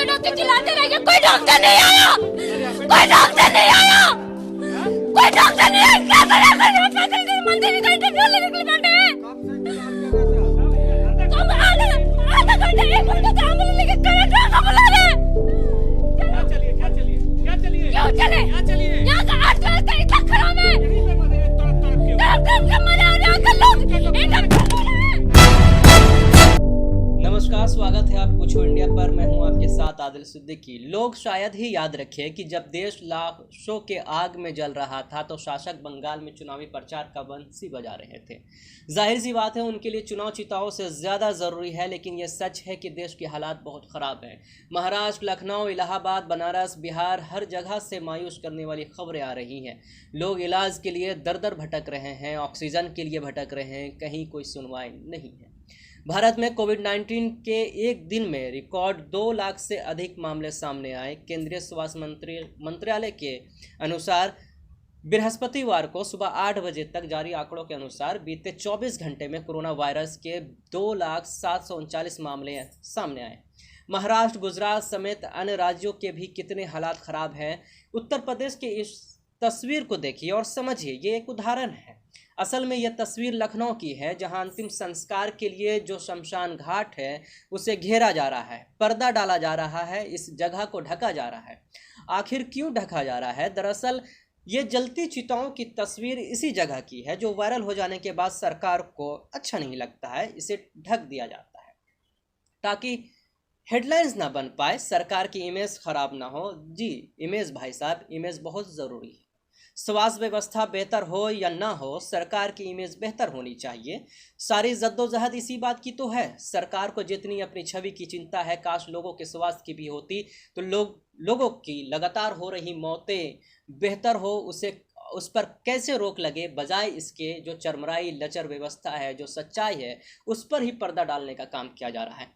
Doctor चिल्लाते रह गए, कोई डॉक्टर नहीं आया, कोई डॉक्टर नहीं आया, कोई डॉक्टर नहीं आया। क्या करें मंदिर का इंटरव्यू लेने के लिए बैठे हैं। तुम आधा घंटा 1 घंटा से एम्बुलेंस लेके कलेक्टर को बुला रहे हैं। क्यों चले? यहाँ का आजकल का इतना खराब है। तड़प मरे और यहाँ के लोग एकदम। नमस्कार, स्वागत है आप पूछो इंडिया पर। मैं हूं आपके साथ आदिल सिद्दीकी। लोग शायद ही याद रखें कि जब देश लाशों के आग में जल रहा था तो शासक बंगाल में चुनावी प्रचार का बंसी बजा रहे थे। जाहिर सी बात है, उनके लिए चुनाव चिताओं से ज़्यादा ज़रूरी है, लेकिन यह सच है कि देश के हालात बहुत ख़राब हैं। महाराष्ट्र, लखनऊ, इलाहाबाद, बनारस, बिहार, हर जगह से मायूस करने वाली खबरें आ रही हैं। लोग इलाज के लिए दर दर भटक रहे हैं, ऑक्सीजन के लिए भटक रहे हैं, कहीं कोई सुनवाई नहीं है। भारत में कोविड-19 के एक दिन में रिकॉर्ड 2 लाख से अधिक मामले सामने आए। केंद्रीय स्वास्थ्य मंत्रालय के अनुसार बृहस्पतिवार को सुबह 8 बजे तक जारी आंकड़ों के अनुसार बीते 24 घंटे में कोरोना वायरस के 2,739 मामले सामने आए। महाराष्ट्र, गुजरात समेत अन्य राज्यों के भी कितने हालात खराब हैं। उत्तर प्रदेश के इस तस्वीर को देखिए और समझिए, ये एक उदाहरण है। असल में यह तस्वीर लखनऊ की है, जहां अंतिम संस्कार के लिए जो शमशान घाट है उसे घेरा जा रहा है, पर्दा डाला जा रहा है, इस जगह को ढका जा रहा है। आखिर क्यों ढका जा रहा है? दरअसल ये जलती चिताओं की तस्वीर इसी जगह की है, जो वायरल हो जाने के बाद सरकार को अच्छा नहीं लगता है, इसे ढक दिया जाता है ताकि हेडलाइंस ना बन पाए, सरकार की इमेज खराब ना हो। जी, इमेज भाई साहब, इमेज बहुत ज़रूरी है। स्वास्थ्य व्यवस्था बेहतर हो या ना हो, सरकार की इमेज बेहतर होनी चाहिए। सारी जद्दोजहद इसी बात की तो है। सरकार को जितनी अपनी छवि की चिंता है, काश लोगों के स्वास्थ्य की भी होती, तो लोगों की लगातार हो रही मौतें बेहतर हो, उस पर कैसे रोक लगे, बजाय इसके जो चरमराई लचर व्यवस्था है, जो सच्चाई है, उस पर ही पर्दा डालने का काम किया जा रहा है।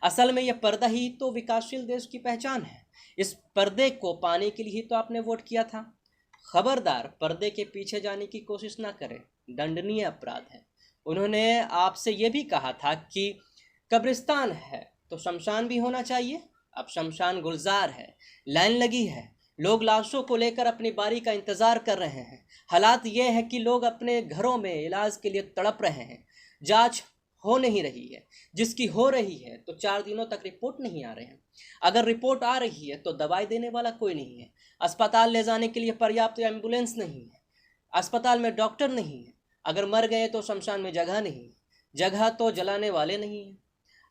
असल में यह पर्दा ही तो विकासशील देश की पहचान है। इस पर्दे को पाने के लिए ही तो आपने वोट किया था। खबरदार, पर्दे के पीछे जाने की कोशिश ना करें, दंडनीय अपराध है। उन्होंने आपसे ये भी कहा था कि कब्रिस्तान है तो शमशान भी होना चाहिए। अब शमशान गुलजार है, लाइन लगी है, लोग लाशों को लेकर अपनी बारी का इंतज़ार कर रहे हैं। हालात ये है कि लोग अपने घरों में इलाज के लिए तड़प रहे हैं। जांच हो नहीं रही है, जिसकी हो रही है तो 4 दिनों तक रिपोर्ट नहीं आ रहे हैं। अगर रिपोर्ट आ रही है तो दवाई देने वाला कोई नहीं है। अस्पताल ले जाने के लिए पर्याप्त एम्बुलेंस नहीं है। अस्पताल में डॉक्टर नहीं है। अगर मर गए तो शमशान में जगह नहीं है, जगह तो जलाने वाले नहीं है।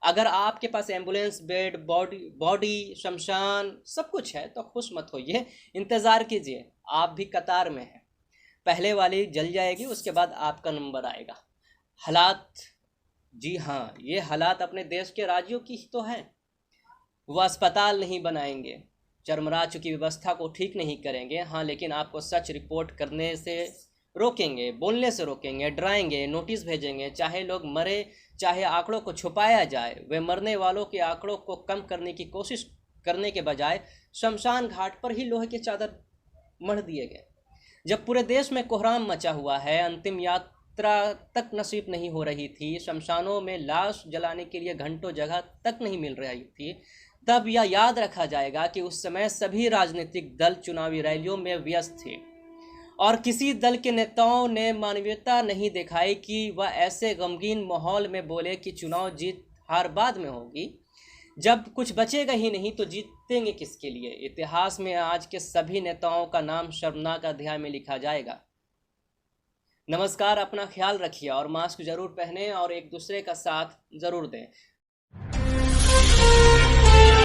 अगर आपके पास एम्बुलेंस, बेड, बॉडी, शमशान सब कुछ है तो खुश मत होइए, इंतज़ार कीजिए, आप भी कतार में हैं। पहले वाली जल जाएगी, उसके बाद आपका नंबर आएगा। हालात, जी हाँ, ये हालात अपने देश के राज्यों की ही तो हैं। वो अस्पताल नहीं बनाएंगे, चरमरा चुकी व्यवस्था को ठीक नहीं करेंगे, हाँ, लेकिन आपको सच रिपोर्ट करने से रोकेंगे, बोलने से रोकेंगे, डराएंगे, नोटिस भेजेंगे। चाहे लोग मरे, चाहे आंकड़ों को छुपाया जाए, वे मरने वालों के आंकड़ों को कम करने की कोशिश करने के बजाय शमशान घाट पर ही लोहे के चादर मढ़ दिए गए। जब पूरे देश में कोहराम मचा हुआ है, अंतिम यात्रा तक नसीब नहीं हो रही थी, शमशानों में लाश जलाने के लिए घंटों जगह तक नहीं मिल रही थी, तब यह याद रखा जाएगा कि उस समय सभी राजनीतिक दल चुनावी रैलियों में व्यस्त थे और किसी दल के नेताओं ने मानवीयता नहीं दिखाई कि वह ऐसे गमगीन माहौल में बोले कि चुनाव जीत हार बाद में होगी। जब कुछ बचेगा ही नहीं तो जीतेंगे किसके लिए? इतिहास में आज के सभी नेताओं का नाम शर्मनाक अध्याय में लिखा जाएगा। नमस्कार, अपना ख्याल रखिए और मास्क जरूर पहने और एक दूसरे का साथ जरूर दें।